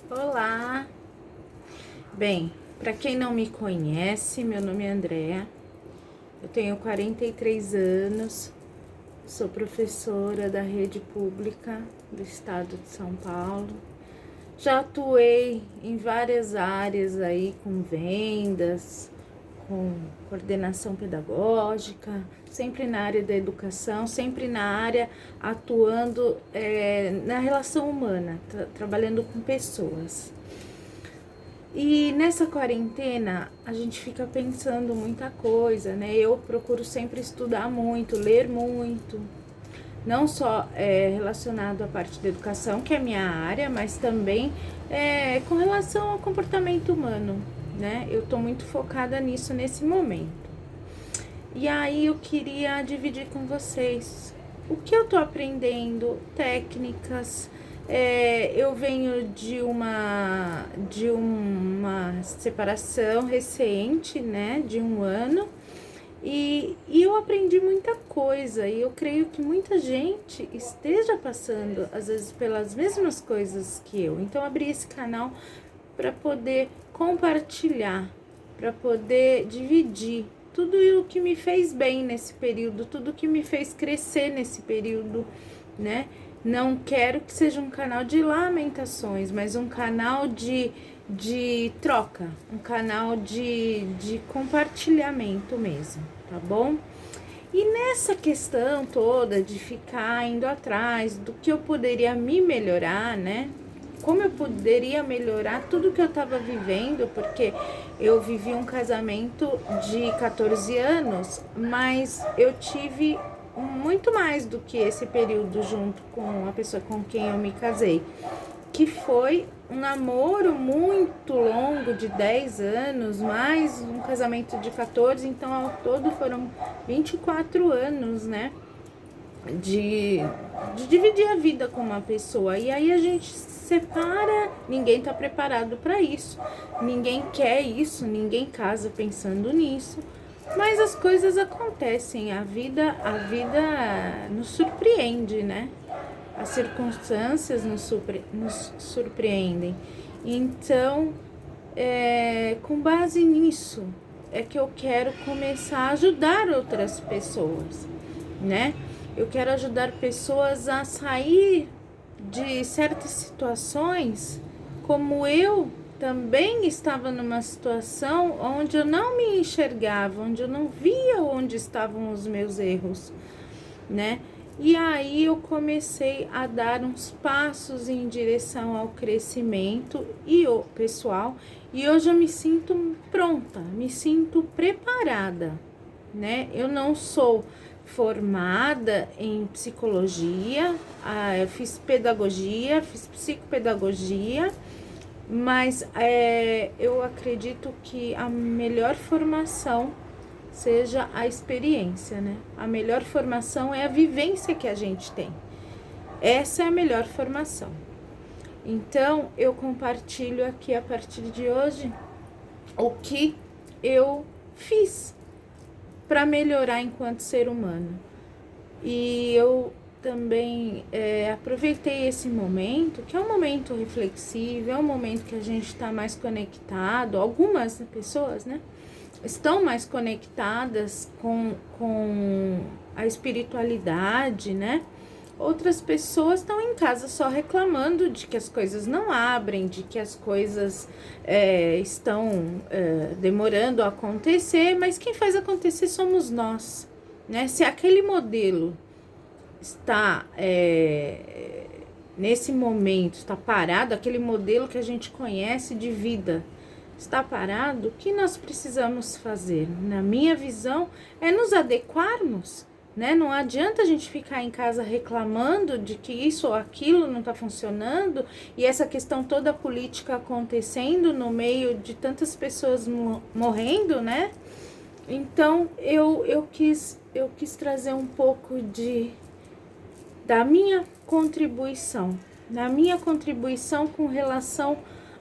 Olá! Bem, para quem não me conhece, meu nome é Andréa, eu tenho 43 anos, sou professora da rede pública do estado de São Paulo. Já atuei em várias áreas aí, com vendas, com coordenação pedagógica, sempre na área da educação, sempre na área atuando na relação humana, trabalhando com pessoas. E nessa quarentena a gente fica pensando muita coisa, né? Eu procuro sempre estudar muito, ler muito, não só relacionado à parte da educação, que é a minha área, mas também com relação ao comportamento humano, né? Eu tô muito focada nisso nesse momento. E aí eu queria dividir com vocês o que eu tô aprendendo, técnicas. Eu venho de uma separação recente, né, de 1 ano, e eu aprendi muita coisa, e eu creio que muita gente esteja passando, às vezes, pelas mesmas coisas que eu. Então, abri esse canal para poder compartilhar, para poder dividir tudo o que me fez bem nesse período, tudo que me fez crescer nesse período, né? Não quero que seja um canal de lamentações, mas um canal de troca, um canal de compartilhamento mesmo, tá bom? E nessa questão toda de ficar indo atrás do que eu poderia me melhorar, né? Como eu poderia melhorar tudo que eu estava vivendo, porque eu vivi um casamento de 14 anos, mas eu tive muito mais do que esse período junto com a pessoa com quem eu me casei, que foi um namoro muito longo de 10 anos, mais um casamento de 14, então ao todo foram 24 anos, né? De dividir a vida com uma pessoa. E aí a gente separa, ninguém tá preparado para isso, ninguém quer isso, ninguém casa pensando nisso, mas as coisas acontecem, a vida nos surpreende, né? As circunstâncias nos surpreendem. Então, com base nisso, é que eu quero começar a ajudar outras pessoas, né? Eu quero ajudar pessoas a sair de certas situações, como eu também estava numa situação onde eu não me enxergava, onde eu não via onde estavam os meus erros, né? E aí eu comecei a dar uns passos em direção ao crescimento e o pessoal, e hoje eu me sinto pronta, me sinto preparada, né? Eu não sou formada em psicologia, eu fiz pedagogia, fiz psicopedagogia, mas eu acredito que a melhor formação seja a experiência, né? A melhor formação é a vivência que a gente tem. Essa é a melhor formação. Então, eu compartilho aqui a partir de hoje o que eu fiz para melhorar enquanto ser humano. E eu também aproveitei esse momento, que é um momento reflexivo, é um momento que a gente está mais conectado, algumas pessoas, né, estão mais conectadas com a espiritualidade, né? Outras pessoas estão em casa só reclamando de que as coisas não abrem, de que as coisas estão demorando a acontecer, mas quem faz acontecer somos nós, né? Se aquele modelo está nesse momento, está parado, aquele modelo que a gente conhece de vida está parado, o que nós precisamos fazer? Na minha visão, é nos adequarmos, né? Não adianta a gente ficar em casa reclamando de que isso ou aquilo não está funcionando, e essa questão toda política acontecendo no meio de tantas pessoas morrendo, né? Então, eu quis trazer um pouco da minha contribuição, com relação ao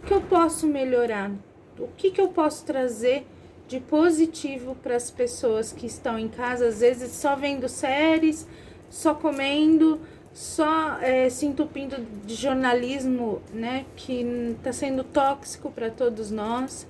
que eu posso melhorar, o que eu posso trazer de positivo para as pessoas que estão em casa, às vezes só vendo séries, só comendo, só se entupindo de jornalismo, né, que está sendo tóxico para todos nós.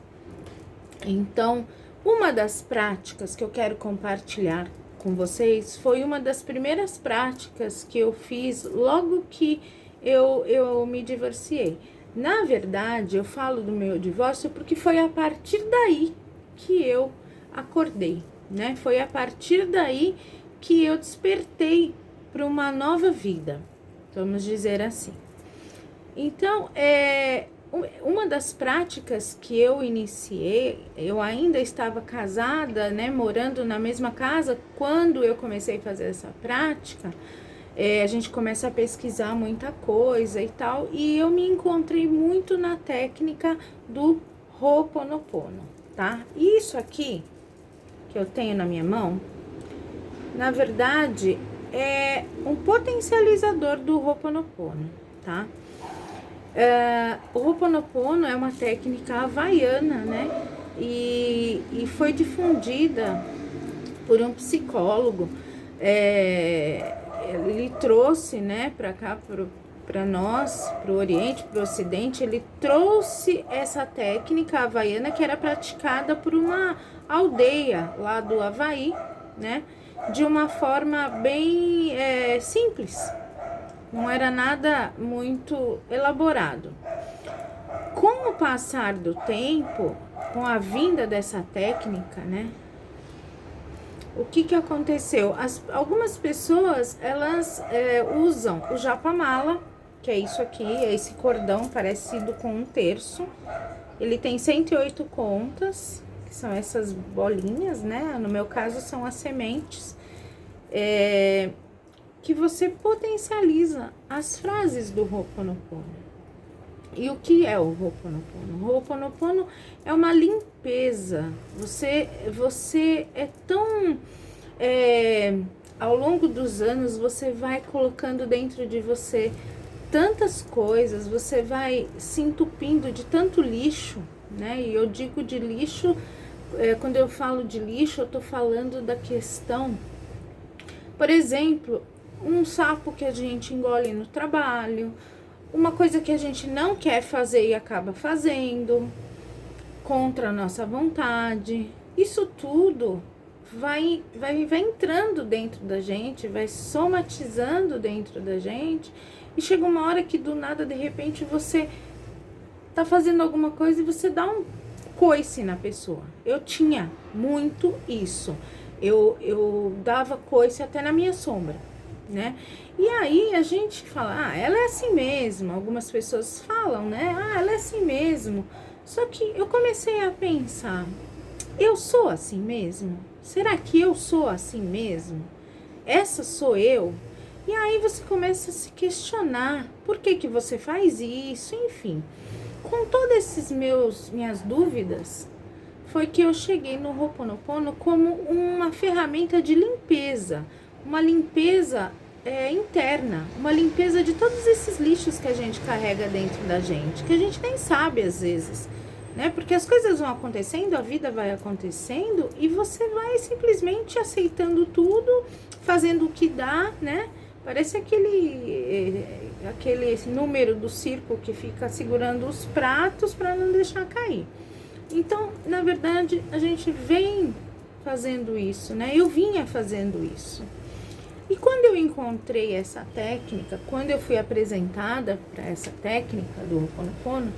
Então, uma das práticas que eu quero compartilhar com vocês foi uma das primeiras práticas que eu fiz logo que eu me divorciei. Na verdade, eu falo do meu divórcio porque foi a partir daí que eu acordei, né? Foi a partir daí que eu despertei para uma nova vida, vamos dizer assim. Então, uma das práticas que eu iniciei, eu ainda estava casada, né, morando na mesma casa, quando eu comecei a fazer essa prática, a gente começa a pesquisar muita coisa e tal, e eu me encontrei muito na técnica do Ho'oponopono, tá? Isso aqui, que eu tenho na minha mão, na verdade, é um potencializador do Ho'oponopono, tá? O Ho'oponopono é uma técnica havaiana, né? E foi difundida por um psicólogo. Ele trouxe, né, para cá, para nós, para o Oriente, para o Ocidente, ele trouxe essa técnica havaiana que era praticada por uma aldeia lá do Havaí, né? De uma forma bem simples. Não era nada muito elaborado. Com o passar do tempo, com a vinda dessa técnica, né? O que aconteceu? Algumas pessoas, elas usam o japamala, que é isso aqui, é esse cordão parecido com um terço. Ele tem 108 contas, que são essas bolinhas, né? No meu caso, são as sementes. Que você potencializa as frases do Ho'oponopono. E o que é o Ho'oponopono? O Ho'oponopono é uma limpeza. Você é tão... ao longo dos anos, você vai colocando dentro de você tantas coisas, você vai se entupindo de tanto lixo, né? E eu digo de lixo, quando eu falo de lixo, eu tô falando da questão... Por exemplo, um sapo que a gente engole no trabalho, uma coisa que a gente não quer fazer e acaba fazendo, contra a nossa vontade. Isso tudo vai entrando dentro da gente, vai somatizando dentro da gente, e chega uma hora que do nada, de repente, você tá fazendo alguma coisa e você dá um coice na pessoa. Eu tinha muito isso. Eu dava coice até na minha sombra, né? E aí a gente fala, ela é assim mesmo. Algumas pessoas falam, né? Ela é assim mesmo. Só que eu comecei a pensar, eu sou assim mesmo? Será que eu sou assim mesmo? Essa sou eu? E aí você começa a se questionar, por que você faz isso? Enfim, com todas essas minhas dúvidas, foi que eu cheguei no Ho'oponopono como uma ferramenta de limpeza, uma limpeza interna, uma limpeza de todos esses lixos que a gente carrega dentro da gente, que a gente nem sabe às vezes, né? Porque as coisas vão acontecendo, a vida vai acontecendo e você vai simplesmente aceitando tudo, fazendo o que dá, né? Parece aquele número do circo que fica segurando os pratos para não deixar cair. Então, na verdade, a gente vem fazendo isso, né? Eu vinha fazendo isso. E quando eu encontrei essa técnica, quando eu fui apresentada para essa técnica do Ho'oponopono,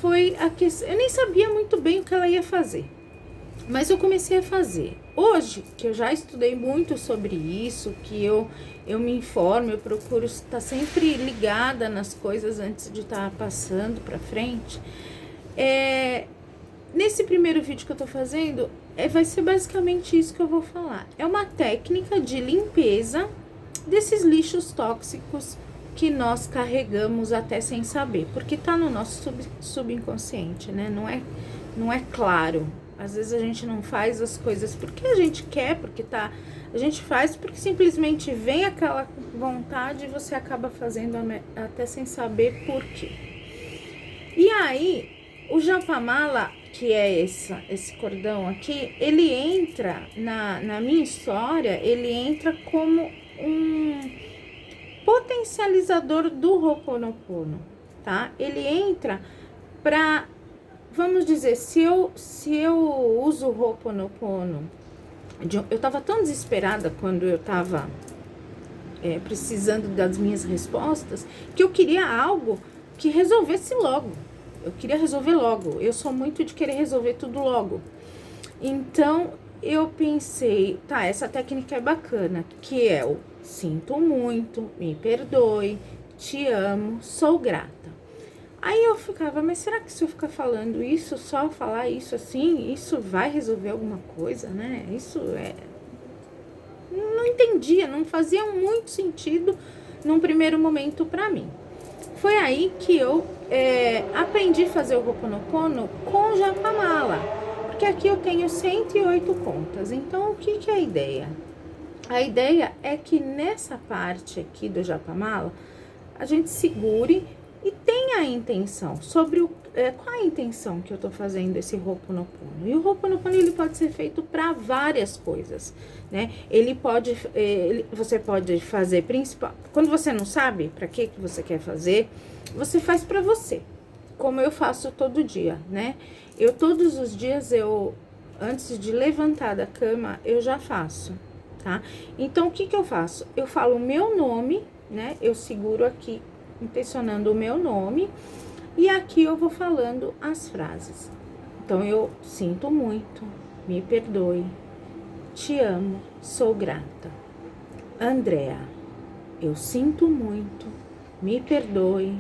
foi a questão... Eu nem sabia muito bem o que ela ia fazer, mas eu comecei a fazer. Hoje, que eu já estudei muito sobre isso, que eu me informo, eu procuro estar sempre ligada nas coisas antes de estar passando para frente. Nesse primeiro vídeo que eu tô fazendo, vai ser basicamente isso que eu vou falar. É uma técnica de limpeza desses lixos tóxicos que nós carregamos até sem saber, porque tá no nosso subconsciente, né? Não é claro. Às vezes a gente não faz as coisas porque a gente quer, a gente faz porque simplesmente vem aquela vontade e você acaba fazendo até sem saber por quê. E aí, o japamala, que é esse cordão aqui, ele entra na minha história, ele entra como um potencializador do Ho'oponopono, tá? Ele entra para, vamos dizer, se eu uso o Ho'oponopono, eu tava tão desesperada quando eu tava precisando das minhas respostas, que eu queria algo que resolvesse logo. Eu queria resolver logo. Eu sou muito de querer resolver tudo logo. Então, eu pensei, tá, essa técnica é bacana, que é o sinto muito, me perdoe, te amo, sou grata. Aí eu ficava, mas será que se eu ficar falando isso, só falar isso assim, isso vai resolver alguma coisa, né? Isso não entendia, não fazia muito sentido num primeiro momento pra mim. Foi aí que eu aprendi a fazer o Ho'oponopono com Japamala, porque aqui eu tenho 108 contas. Então, o que é a ideia? A ideia é que nessa parte aqui do Japamala, a gente segure e tenha a intenção sobre qual a intenção que eu tô fazendo esse Ho'oponopono. E o Ho'oponopono, ele pode ser feito para várias coisas, né? Ele pode, você pode fazer principal. Quando você não sabe para que você quer fazer, você faz para você, como eu faço todo dia, né? Eu todos os dias, antes de levantar da cama, eu já faço, tá? Então, o que eu faço? Eu falo o meu nome, né? Eu seguro aqui, intencionando o meu nome, e aqui eu vou falando as frases. Então, eu sinto muito, me perdoe, te amo, sou grata. Andréa, eu sinto muito, me perdoe,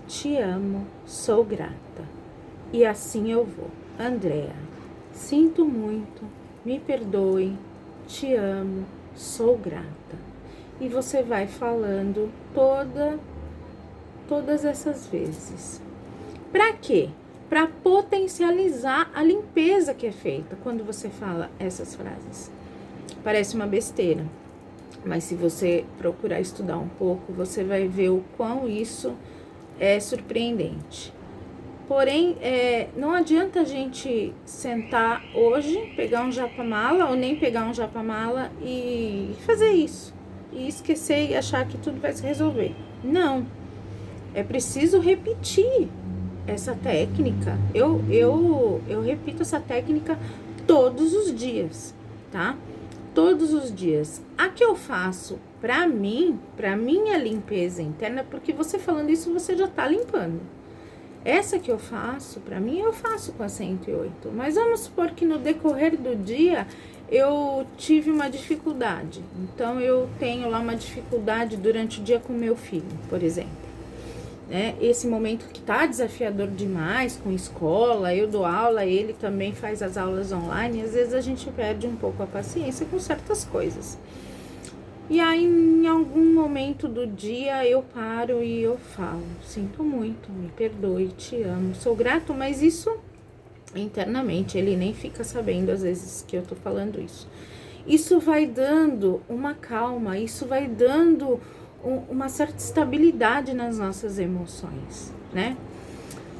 te amo, sou grata. E assim eu vou. Andréa, sinto muito, me perdoe, te amo, sou grata. E você vai falando todas essas vezes. Para quê? Para potencializar a limpeza que é feita quando você fala essas frases. Parece uma besteira, mas se você procurar estudar um pouco, você vai ver o quão isso é surpreendente. Porém, não adianta a gente sentar hoje, pegar um Japamala ou nem pegar um Japamala e fazer isso. E esquecer e achar que tudo vai se resolver. Não. É preciso repetir essa técnica. Eu repito essa técnica todos os dias, tá? Todos os dias. A que eu faço pra mim, pra minha limpeza interna, porque você falando isso, você já tá limpando. Essa que eu faço, pra mim, eu faço com a 108. Mas vamos supor que no decorrer do dia eu tive uma dificuldade. Então, eu tenho lá uma dificuldade durante o dia com meu filho, por exemplo. Esse momento que tá desafiador demais com escola, eu dou aula, ele também faz as aulas online, e às vezes a gente perde um pouco a paciência com certas coisas. E aí, em algum momento do dia, eu paro e eu falo, sinto muito, me perdoe, te amo, sou grato, mas isso internamente, ele nem fica sabendo às vezes que eu tô falando isso. Isso vai dando uma calma, isso vai dando uma certa estabilidade nas nossas emoções, né?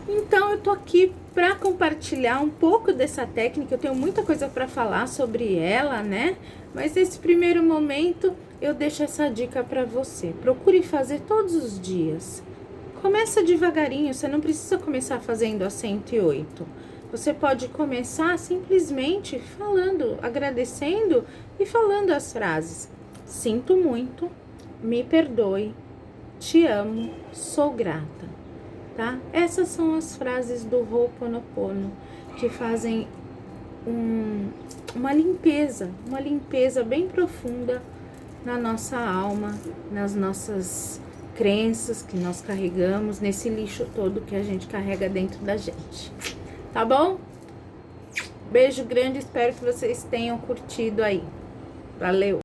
Então, eu tô aqui para compartilhar um pouco dessa técnica. Eu tenho muita coisa para falar sobre ela, né? Mas nesse primeiro momento, eu deixo essa dica para você. Procure fazer todos os dias. Começa devagarinho, você não precisa começar fazendo a 108. Você pode começar simplesmente falando, agradecendo e falando as frases. Sinto muito, me perdoe, te amo, sou grata, tá? Essas são as frases do Ho'oponopono que fazem uma limpeza bem profunda na nossa alma, nas nossas crenças que nós carregamos, nesse lixo todo que a gente carrega dentro da gente. Tá bom? Beijo grande, espero que vocês tenham curtido aí. Valeu!